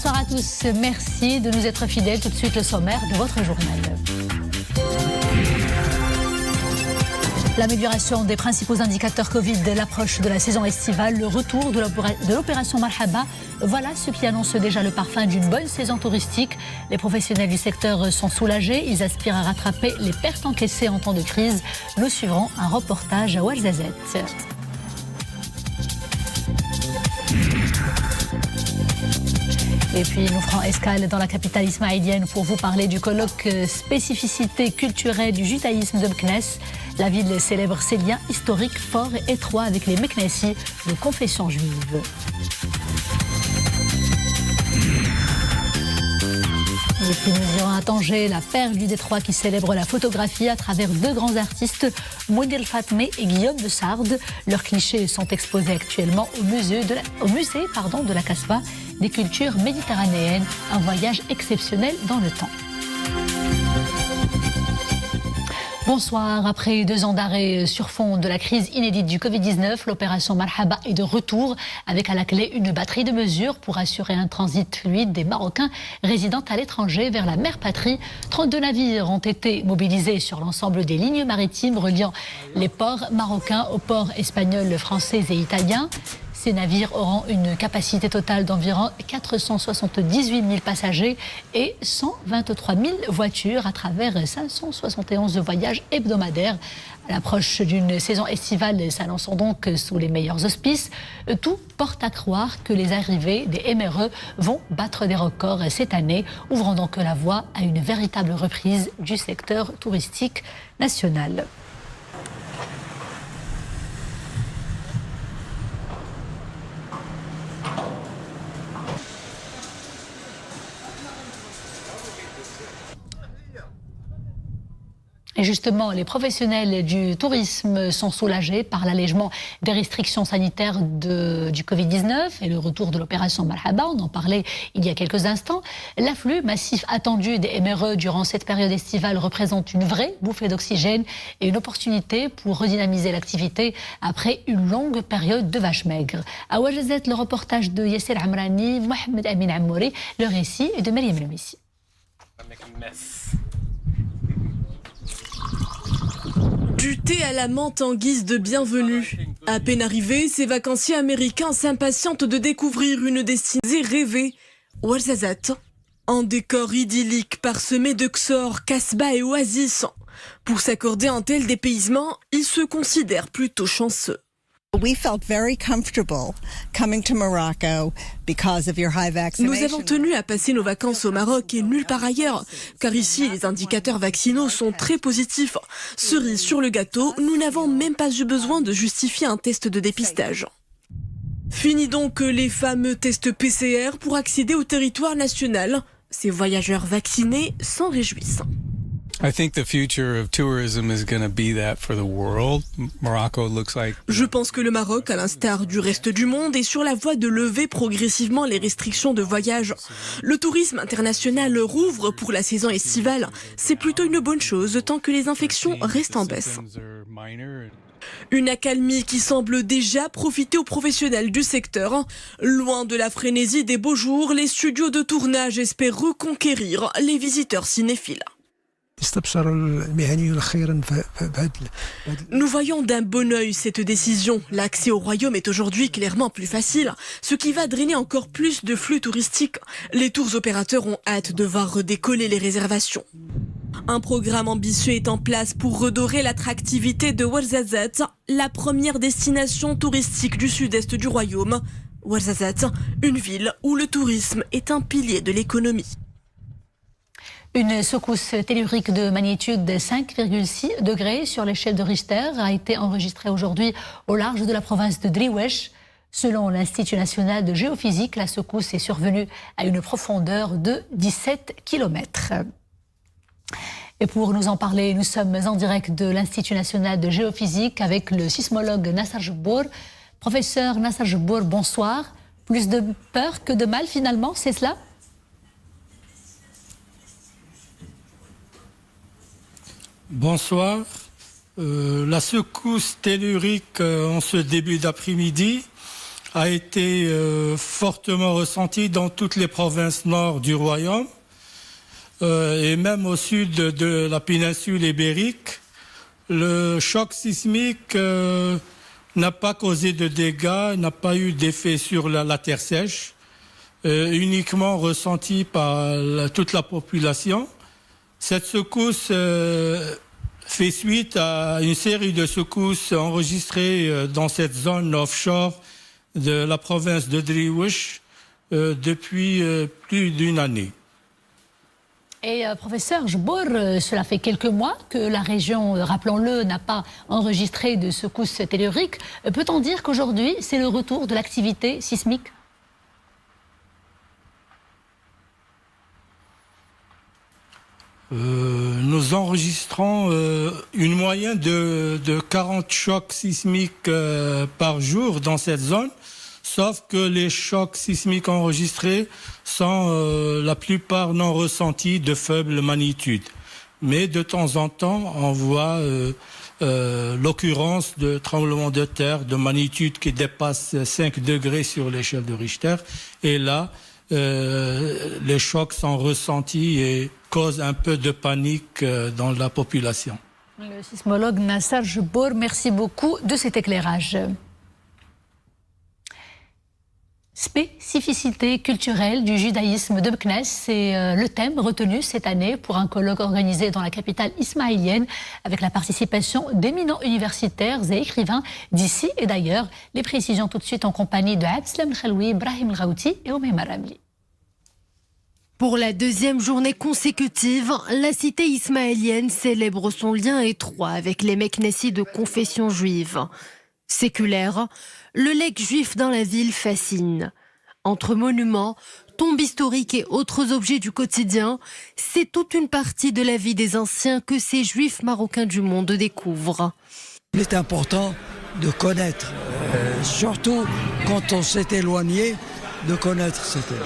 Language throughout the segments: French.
Bonsoir à tous, merci de nous être fidèles. Tout de suite le sommaire de votre journal. L'amélioration des principaux indicateurs Covid, l'approche de la saison estivale, le retour de l'opération Marhaba, voilà ce qui annonce déjà le parfum d'une bonne saison touristique. Les professionnels du secteur sont soulagés, ils aspirent à rattraper les pertes encaissées en temps de crise. Nous suivrons un reportage à Ouarzazate. Et puis nous ferons escale dans la capitale ismaélienne pour vous parler du colloque spécificité culturelle du judaïsme de Meknès. La ville célèbre ses liens historiques forts et étroits avec les Meknessis de confession juive. Et puis nous irons à Tanger, la perle du Détroit qui célèbre la photographie à travers deux grands artistes, Mounir Fatmé et Guillaume de Sardes. Leurs clichés sont exposés actuellement au musée de la Casbah des cultures méditerranéennes. Un voyage exceptionnel dans le temps. Bonsoir. Après 2 ans d'arrêt sur fond de la crise inédite du Covid-19, l'opération Marhaba est de retour avec à la clé une batterie de mesures pour assurer un transit fluide des Marocains résidant à l'étranger vers la mère patrie. 32 navires ont été mobilisés sur l'ensemble des lignes maritimes reliant les ports marocains aux ports espagnols, français et italiens. Ces navires auront une capacité totale d'environ 478 000 passagers et 123 000 voitures à travers 571 voyages hebdomadaires. À l'approche d'une saison estivale s'annonçant donc sous les meilleurs auspices, tout porte à croire que les arrivées des MRE vont battre des records cette année, ouvrant donc la voie à une véritable reprise du secteur touristique national. Et justement, les professionnels du tourisme sont soulagés par l'allègement des restrictions sanitaires du Covid-19 et le retour de l'opération Marhaba. On en parlait il y a quelques instants. L'afflux massif attendu des MRE durant cette période estivale représente une vraie bouffée d'oxygène et une opportunité pour redynamiser l'activité après une longue période de vaches maigres. À Ouarzazate, le reportage de Yasser Amrani, Mohamed Amin Ammouri, le récit est de Mariam Lemissi. Du thé à la menthe en guise de bienvenue. À peine arrivés, ces vacanciers américains s'impatientent de découvrir une destinée rêvée, Ouarzazate. Un décor idyllique parsemé de Xor, Casbah et oasis. Pour s'accorder un tel dépaysement, ils se considèrent plutôt chanceux. Nous avons tenu à passer nos vacances au Maroc et nulle part ailleurs, car ici les indicateurs vaccinaux sont très positifs. Cerise sur le gâteau, nous n'avons même pas eu besoin de justifier un test de dépistage. Fini donc les fameux tests PCR pour accéder au territoire national. Ces voyageurs vaccinés s'en réjouissent. Je pense que le Maroc, à l'instar du reste du monde, est sur la voie de lever progressivement les restrictions de voyage. Le tourisme international rouvre pour la saison estivale. C'est plutôt une bonne chose tant que les infections restent en baisse. Une accalmie qui semble déjà profiter aux professionnels du secteur. Loin de la frénésie des beaux jours, les studios de tournage espèrent reconquérir les visiteurs cinéphiles. Nous voyons d'un bon œil cette décision. L'accès au royaume est aujourd'hui clairement plus facile, ce qui va drainer encore plus de flux touristiques. Les tours opérateurs ont hâte de voir redécoller les réservations. Un programme ambitieux est en place pour redorer l'attractivité de Ouarzazate, la première destination touristique du sud-est du royaume. Ouarzazate, une ville où le tourisme est un pilier de l'économie. Une secousse tellurique de magnitude 5,6 degrés sur l'échelle de Richter a été enregistrée aujourd'hui au large de la province de Driouech. Selon l'Institut national de géophysique, la secousse est survenue à une profondeur de 17 km. Et pour nous en parler, nous sommes en direct de l'Institut national de géophysique avec le sismologue Nassar Jebbour. Professeur Nassar Jebbour, bonsoir. Plus de peur que de mal finalement, c'est cela ? Bonsoir. La secousse tellurique en ce début d'après-midi a été fortement ressenti dans toutes les provinces nord du royaume et même au sud de la péninsule ibérique. Le choc sismique n'a pas causé de dégâts, n'a pas eu d'effet sur la terre sèche, uniquement ressenti par toute la population. Cette secousse fait suite à une série de secousses enregistrées dans cette zone offshore de la province de Driouech depuis plus d'une année. Et professeur Jbour, cela fait quelques mois que la région, rappelons-le, n'a pas enregistré de secousses telluriques. Peut-on dire qu'aujourd'hui, c'est le retour de l'activité sismique ? Nous enregistrons une moyenne de 40 chocs sismiques par jour dans cette zone, sauf que les chocs sismiques enregistrés sont la plupart non ressentis de faible magnitude. Mais de temps en temps, on voit l'occurrence de tremblements de terre de magnitude qui dépassent 5 degrés sur l'échelle de Richter. Et là, les chocs sont ressentis et causent un peu de panique dans la population. Le sismologue Nasser Jbour, merci beaucoup de cet éclairage. Spécificité culturelle du judaïsme de Meknès, c'est le thème retenu cette année pour un colloque organisé dans la capitale ismaélienne avec la participation d'éminents universitaires et écrivains d'ici et d'ailleurs. Les précisions tout de suite en compagnie de Abdeslam Khalwi, Brahim Ghouti et Omeima Ramli. Pour la deuxième journée consécutive, la cité ismaélienne célèbre son lien étroit avec les Meknessis de confession juive. Séculaire, le legs juif dans la ville fascine. Entre monuments, tombes historiques et autres objets du quotidien, c'est toute une partie de la vie des anciens que ces juifs marocains du monde découvrent. Il est important de connaître, surtout quand on s'est éloigné, de connaître cette terre.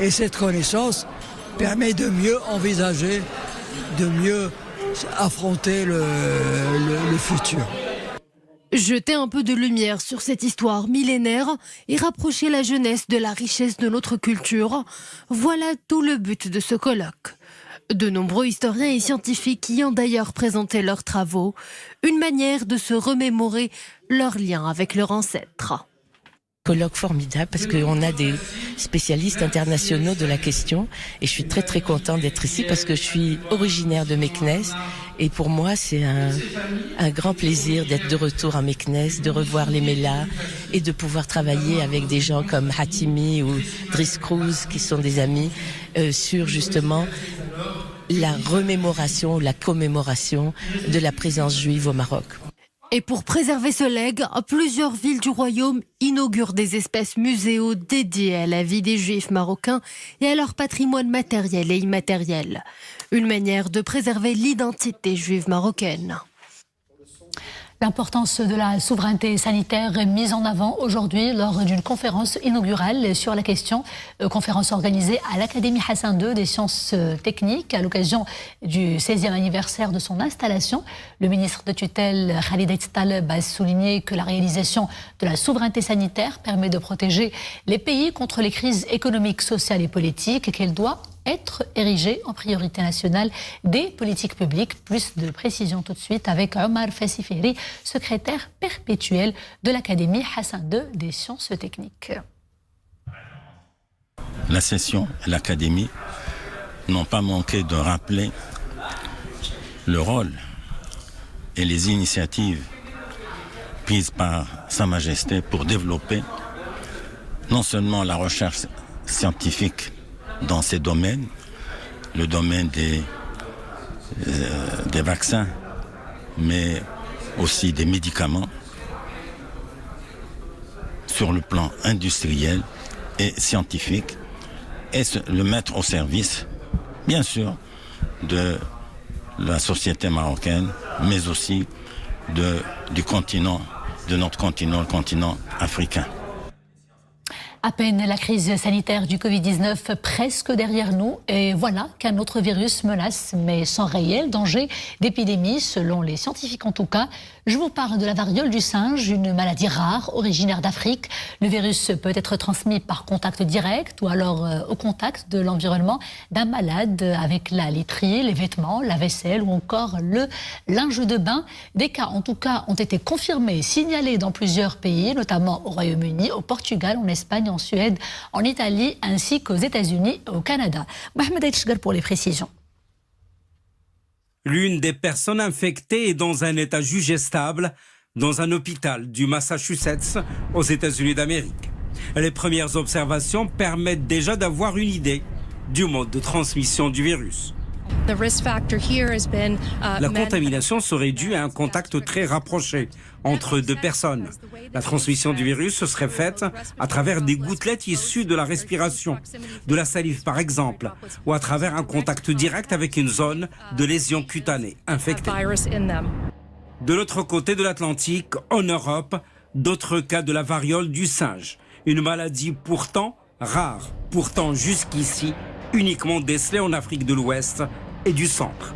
Et cette connaissance permet de mieux envisager, de mieux affronter le futur. Jeter un peu de lumière sur cette histoire millénaire et rapprocher la jeunesse de la richesse de notre culture, voilà tout le but de ce colloque. De nombreux historiens et scientifiques y ont d'ailleurs présenté leurs travaux, une manière de se remémorer leur lien avec leurs ancêtres. Colloque formidable parce qu'on a des spécialistes internationaux de la question et je suis très très contente d'être ici parce que je suis originaire de Meknès et pour moi c'est un grand plaisir d'être de retour à Meknès, de revoir les Mellas et de pouvoir travailler avec des gens comme Hatimi ou Driss Cruz qui sont des amis sur justement la remémoration, la commémoration de la présence juive au Maroc. Et pour préserver ce legs, plusieurs villes du royaume inaugurent des espaces muséaux dédiés à la vie des juifs marocains et à leur patrimoine matériel et immatériel. Une manière de préserver l'identité juive marocaine. L'importance de la souveraineté sanitaire est mise en avant aujourd'hui lors d'une conférence inaugurale sur la question. Conférence organisée à l'Académie Hassan II des sciences techniques à l'occasion du 16e anniversaire de son installation. Le ministre de tutelle Khalid Taleb a souligné que la réalisation de la souveraineté sanitaire permet de protéger les pays contre les crises économiques, sociales et politiques et qu'elle doit être érigée en priorité nationale des politiques publiques. Plus de précisions tout de suite avec Omar Fassiferi, secrétaire perpétuel de l'Académie Hassan II des sciences techniques. La session et l'Académie n'ont pas manqué de rappeler le rôle et les initiatives prises par Sa Majesté pour développer non seulement la recherche scientifique dans ces domaines, le domaine des vaccins, mais aussi des médicaments, sur le plan industriel et scientifique, et le mettre au service, bien sûr, de la société marocaine, mais aussi du continent, de notre continent, le continent africain. À peine la crise sanitaire du Covid-19 presque derrière nous, et voilà qu'un autre virus menace, mais sans réel danger d'épidémie, selon les scientifiques en tout cas. Je vous parle de la variole du singe, une maladie rare, originaire d'Afrique. Le virus peut être transmis par contact direct ou alors au contact de l'environnement d'un malade avec la literie, les vêtements, la vaisselle ou encore le linge de bain. Des cas en tout cas ont été confirmés, signalés dans plusieurs pays, notamment au Royaume-Uni, au Portugal, en Espagne, en Suède, en Italie, ainsi qu'aux États-Unis et au Canada. Mohamed Aïtchgar pour les précisions. L'une des personnes infectées est dans un état jugé stable dans un hôpital du Massachusetts aux États-Unis d'Amérique. Les premières observations permettent déjà d'avoir une idée du mode de transmission du virus. La contamination serait due à un contact très rapproché entre deux personnes. La transmission du virus serait faite à travers des gouttelettes issues de la respiration, de la salive par exemple, ou à travers un contact direct avec une zone de lésion cutanée infectée. De l'autre côté de l'Atlantique, en Europe, d'autres cas de la variole du singe, une maladie pourtant rare, pourtant jusqu'ici uniquement décelée en Afrique de l'Ouest et du centre.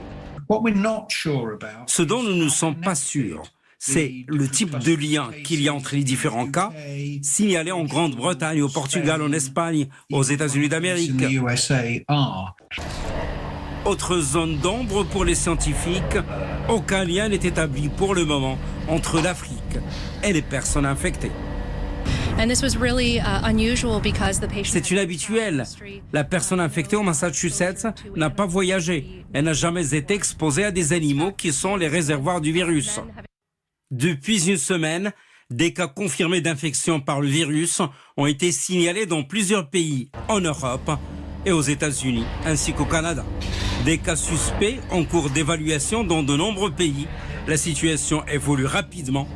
Ce dont nous ne sommes pas sûrs, c'est le type de lien qu'il y a entre les différents cas, signalés en Grande-Bretagne, au Portugal, en Espagne, aux États-Unis d'Amérique. Autre zone d'ombre pour les scientifiques, aucun lien n'est établi pour le moment entre l'Afrique et les personnes infectées. C'est inhabituel. La personne infectée au Massachusetts n'a pas voyagé. Elle n'a jamais été exposée à des animaux qui sont les réservoirs du virus. Depuis une semaine, des cas confirmés d'infection par le virus ont été signalés dans plusieurs pays en Europe et aux États-Unis, ainsi qu'au Canada. Des cas suspects en cours d'évaluation dans de nombreux pays. La situation évolue rapidement.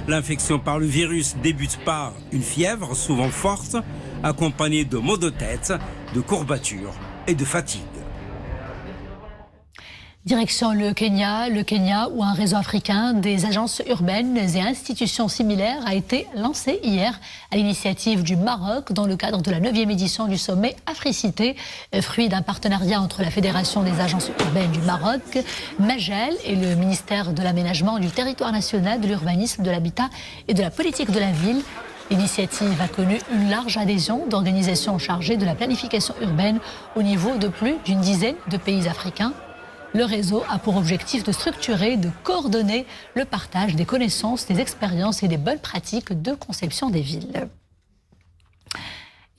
L'infection par le virus débute par une fièvre, souvent forte, accompagnée de maux de tête, de courbatures et de fatigue. Direction le Kenya où un réseau africain des agences urbaines et institutions similaires a été lancé hier à l'initiative du Maroc dans le cadre de la 9e édition du sommet Africité, fruit d'un partenariat entre la Fédération des agences urbaines du Maroc, Majel, et le ministère de l'Aménagement du Territoire national, de l'Urbanisme, de l'Habitat et de la Politique de la Ville. L'initiative a connu une large adhésion d'organisations chargées de la planification urbaine au niveau de plus d'une dizaine de pays africains. Le réseau a pour objectif de structurer, de coordonner le partage des connaissances, des expériences et des bonnes pratiques de conception des villes.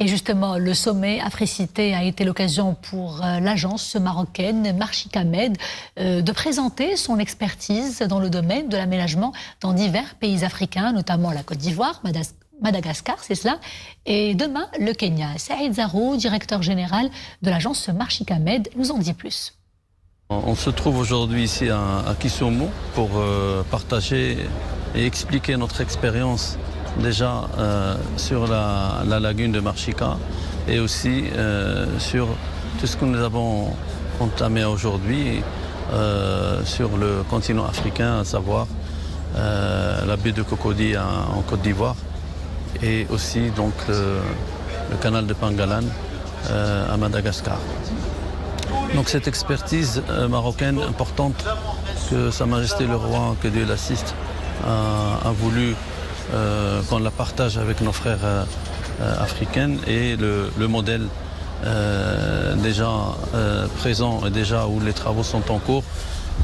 Et justement, le sommet Africité a été l'occasion pour l'agence marocaine Marchika Med de présenter son expertise dans le domaine de l'aménagement dans divers pays africains, notamment la Côte d'Ivoire, Madagascar, c'est cela, et demain le Kenya. Saïd Zarou, directeur général de l'agence Marchika Med, nous en dit plus. On se trouve aujourd'hui ici à Kisumu pour partager et expliquer notre expérience déjà sur la lagune de Marchika et aussi sur tout ce que nous avons entamé aujourd'hui sur le continent africain, à savoir la baie de Cocody en Côte d'Ivoire et aussi donc le canal de Pangalan à Madagascar. Donc cette expertise marocaine importante que Sa Majesté le Roi, que Dieu l'assiste, a voulu qu'on la partage avec nos frères africains et le modèle déjà présent et déjà où les travaux sont en cours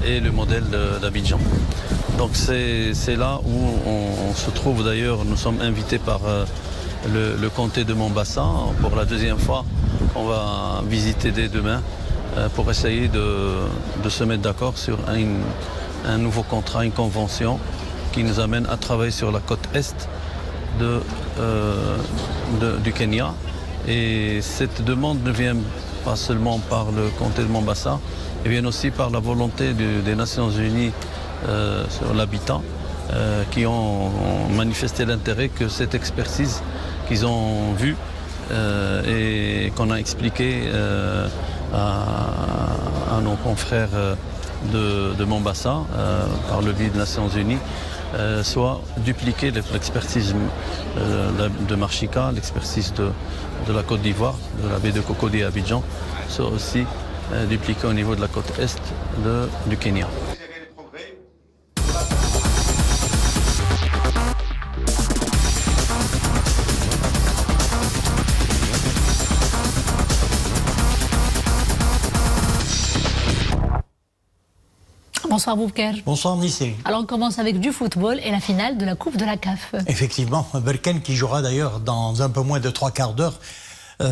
et le modèle d'Abidjan. Donc c'est là où on se trouve d'ailleurs. Nous sommes invités par le comté de Mombasa pour la deuxième fois. On va visiter dès demain pour essayer de se mettre d'accord sur un nouveau contrat, une convention qui nous amène à travailler sur la côte est du Kenya. Et cette demande ne vient pas seulement par le comté de Mombasa, elle vient aussi par la volonté des Nations Unies sur l'habitat qui ont manifesté l'intérêt que cette expertise qu'ils ont vue et qu'on a expliqué à nos confrères de Mombasa par le biais des Nations Unies soit dupliquer l'expertise de Marchika, l'expertise de la Côte d'Ivoire, de la baie de Cocody à Abidjan, soit aussi dupliqué au niveau de la côte est du Kenya. Bonsoir Boubacar. Bonsoir Nissi. Alors on commence avec du football et la finale de la Coupe de la CAF. Effectivement, Berkane qui jouera d'ailleurs dans un peu moins de 3 quarts d'heure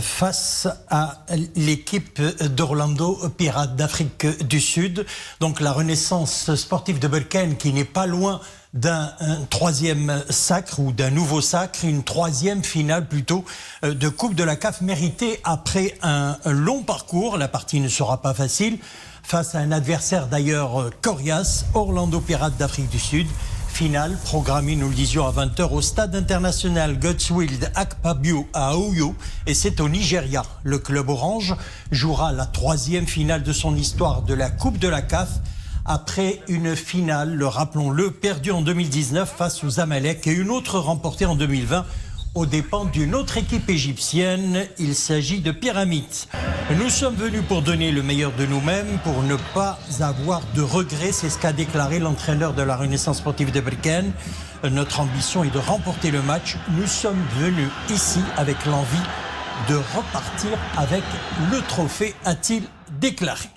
face à l'équipe d'Orlando Pirates d'Afrique du Sud. Donc la renaissance sportive de Berkane qui n'est pas loin d'un troisième sacre ou d'un nouveau sacre, une troisième finale plutôt de Coupe de la CAF méritée après un long parcours. La partie ne sera pas facile face à un adversaire d'ailleurs coriace, Orlando Pirates d'Afrique du Sud. Finale programmée, nous le disions, à 20h au stade international Godswill Akpabio à Oyo, et c'est au Nigeria. Le club orange jouera la troisième finale de son histoire de la Coupe de la CAF après une finale, rappelons-le, perdue en 2019 face aux Zamalek et une autre remportée en 2020 aux dépens d'une autre équipe égyptienne. Il s'agit de Pyramides. Nous sommes venus pour donner le meilleur de nous-mêmes, pour ne pas avoir de regrets. C'est ce qu'a déclaré l'entraîneur de la Renaissance sportive de Berkane. Notre ambition est de remporter le match. Nous sommes venus ici avec l'envie de repartir avec le trophée, a-t-il déclaré.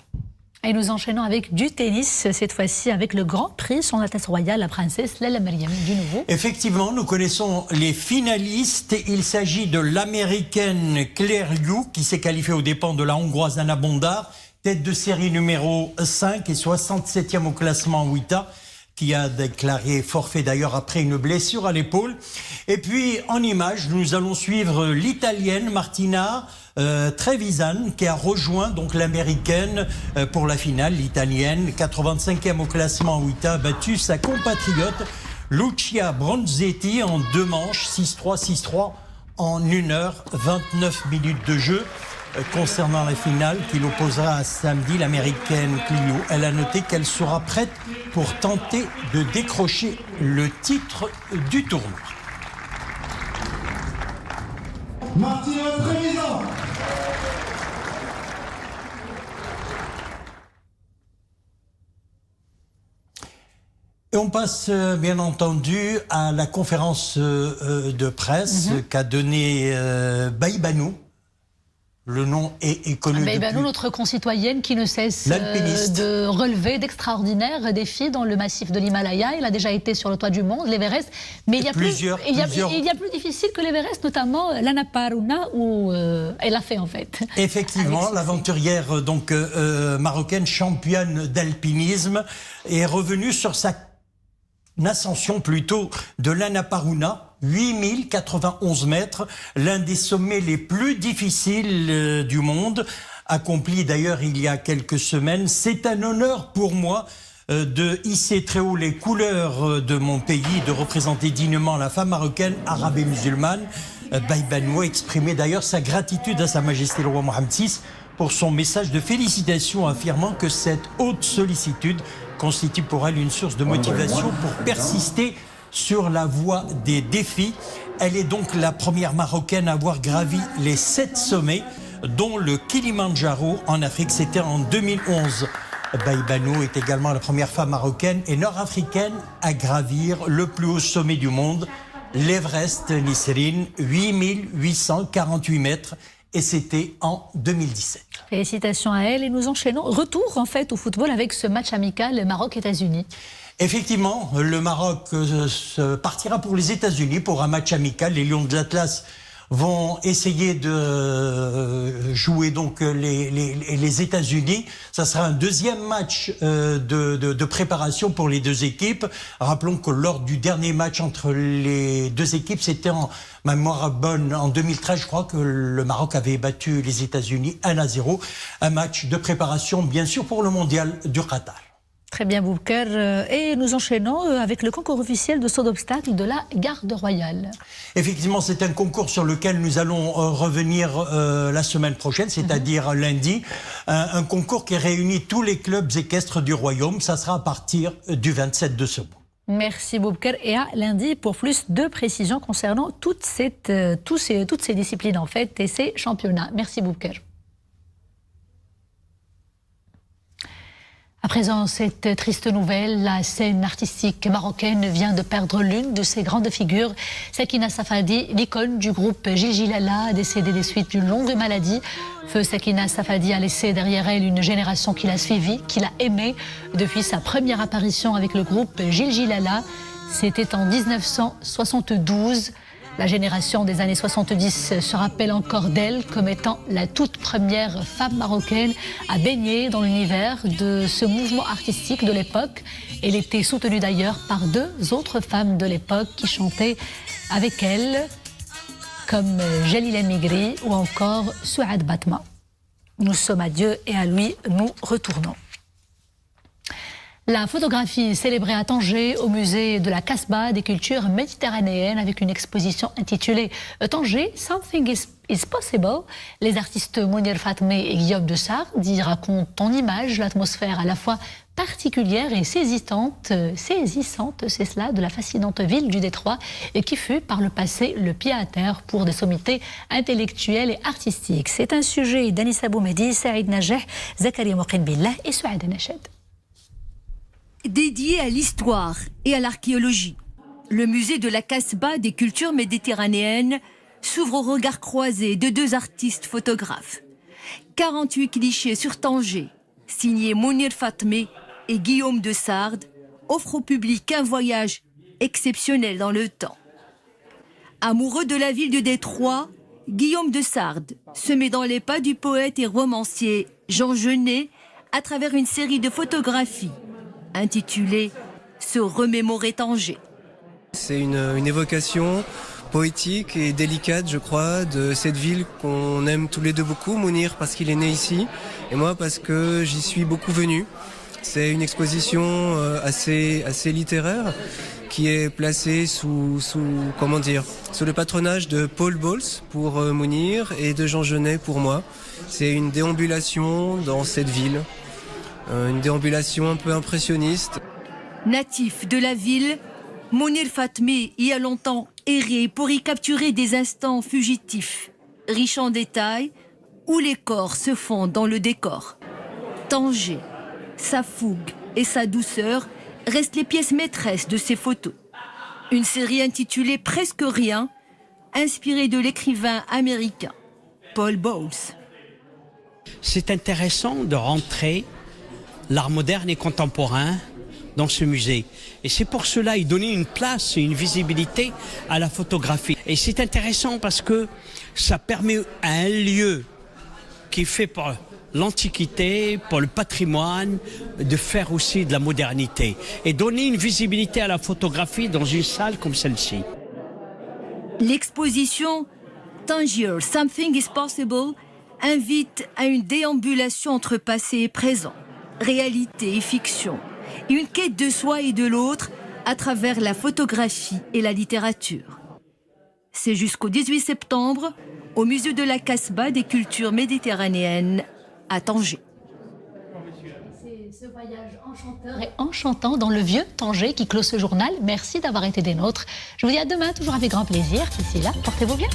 Et nous enchaînons avec du tennis, cette fois-ci avec le Grand Prix, Son Altesse Royale, la princesse Leila Meriem, du nouveau. Effectivement, nous connaissons les finalistes. Il s'agit de l'américaine Claire Liu, qui s'est qualifiée aux dépens de la hongroise Anna Bondar, tête de série numéro 5 et 67e au classement en WTA, qui a déclaré forfait d'ailleurs après une blessure à l'épaule. Et puis, en images, nous allons suivre l'italienne Martina Trevisan, qui a rejoint donc l'américaine pour la finale. L'italienne, 85e au classement WTA, a battu sa compatriote Lucia Bronzetti en 2 manches, 6-3, 6-3, en 1h29 de jeu. Concernant la finale qui l'opposera samedi, l'américaine Clio, elle a noté qu'elle sera prête pour tenter de décrocher le titre du tournoi. Martina Trevisan. Et on passe bien entendu à la conférence de presse qu'a donnée Baïbanou. Le nom est connu depuis... Baïbanou, notre concitoyenne qui ne cesse de relever d'extraordinaires défis dans le massif de l'Himalaya. Il a déjà été sur le toit du monde, l'Everest. Mais il y a plus difficile que l'Everest, notamment l'Annapurna, où elle a fait en fait. Effectivement, l'aventurière donc marocaine, championne d'alpinisme, est revenue sur sa ascension plutôt de l'Annapurna. 8091 mètres, l'un des sommets les plus difficiles du monde, accompli d'ailleurs il y a quelques semaines. C'est un honneur pour moi de hisser très haut les couleurs de mon pays, de représenter dignement la femme marocaine, arabe et musulmane. Baïbanou a exprimé d'ailleurs sa gratitude à Sa Majesté le roi Mohammed VI pour son message de félicitations, affirmant que cette haute sollicitude constitue pour elle une source de motivation pour persister sur la voie des défis. Elle est donc la première Marocaine à avoir gravi les 7 sommets, dont le Kilimandjaro en Afrique. C'était en 2011. Baïbanou est également la première femme marocaine et nord-africaine à gravir le plus haut sommet du monde, l'Everest, Nisrine, 8848 mètres. Et c'était en 2017. Félicitations à elle. Et nous enchaînons. Retour en fait au football avec ce match amical Maroc-États-Unis. Effectivement, le Maroc partira pour les États-Unis pour un match amical. Les Lions de l'Atlas vont essayer de jouer donc les États-Unis. Ça sera un deuxième match de préparation pour les deux équipes. Rappelons que lors du dernier match entre les deux équipes, c'était en mémoire bonne en 2013, je crois que le Maroc avait battu les États-Unis 1-0. Un match de préparation, bien sûr, pour le mondial du Qatar. Très bien, Boubacar. Et nous enchaînons avec le concours officiel de saut d'obstacle de la Garde royale. Effectivement, c'est un concours sur lequel nous allons revenir la semaine prochaine, c'est-à-dire lundi. Un concours qui réunit tous les clubs équestres du royaume. Ça sera à partir du 27 de ce mois. Merci Boubker. Et à lundi pour plus de précisions concernant toutes ces disciplines en fait et ces championnats. Merci Boubker. À présent, cette triste nouvelle, la scène artistique marocaine vient de perdre l'une de ses grandes figures, Sakina Safadi, l'icône du groupe Gil Gilala, décédée des suites d'une longue maladie. Feu Sakina Safadi a laissé derrière elle une génération qui l'a suivie, qui l'a aimée depuis sa première apparition avec le groupe Gil Gilala. C'était en 1972. La génération des années 70 se rappelle encore d'elle comme étant la toute première femme marocaine à baigner dans l'univers de ce mouvement artistique de l'époque. Elle était soutenue d'ailleurs par 2 autres femmes de l'époque qui chantaient avec elle, comme Jalila Migri ou encore Souad Batma. Nous sommes à Dieu et à lui nous retournons. La photographie célébrée à Tanger au musée de la Casbah des cultures méditerranéennes avec une exposition intitulée Tanger, Something is Possible. Les artistes Mounir Fatmé et Guillaume de Sard y racontent en images l'atmosphère à la fois particulière et saisissante, c'est cela, de la fascinante ville du Détroit et qui fut par le passé le pied à terre pour des sommités intellectuelles et artistiques. C'est un sujet d'Anissa Boumedi, Saïd Najeh, Zakaria Moqin Billah et Souad Nached. Dédié à l'histoire et à l'archéologie, le musée de la Casbah des cultures méditerranéennes s'ouvre au regard croisé de 2 artistes photographes. 48 clichés sur Tanger, signés Mounir Fatmé et Guillaume de Sard, offrent au public un voyage exceptionnel dans le temps. Amoureux de la ville de Détroit, Guillaume de Sard se met dans les pas du poète et romancier Jean Genet à travers une série de photographies intitulée « Se remémorer Tanger ». C'est une évocation poétique et délicate, je crois, de cette ville qu'on aime tous les 2 beaucoup, Mounir parce qu'il est né ici, et moi parce que j'y suis beaucoup venu. C'est une exposition assez littéraire qui est placée sous le patronage de Paul Bowles pour Mounir et de Jean Genet pour moi. C'est une déambulation dans cette ville. Une déambulation un peu impressionniste. Natif de la ville, Mounir Fatmé y a longtemps erré pour y capturer des instants fugitifs, riches en détails, où les corps se fondent dans le décor. Tanger, sa fougue et sa douceur restent les pièces maîtresses de ses photos. Une série intitulée Presque rien, inspirée de l'écrivain américain Paul Bowles. C'est intéressant de rentrer l'art moderne et contemporain dans ce musée. Et c'est pour cela il donnait une place et une visibilité à la photographie. Et c'est intéressant parce que ça permet à un lieu qui est fait pour l'Antiquité, pour le patrimoine, de faire aussi de la modernité. Et donner une visibilité à la photographie dans une salle comme celle-ci. L'exposition Tanger, Something is Possible invite à une déambulation entre passé et présent, réalité et fiction, et une quête de soi et de l'autre à travers la photographie et la littérature. C'est jusqu'au 18 septembre au musée de la Casbah des cultures méditerranéennes à Tanger. C'est ce voyage enchanteur et enchantant dans le vieux Tanger qui clôt ce journal. Merci d'avoir été des nôtres. Je vous dis à demain, toujours avec grand plaisir. D'ici là, portez-vous bien.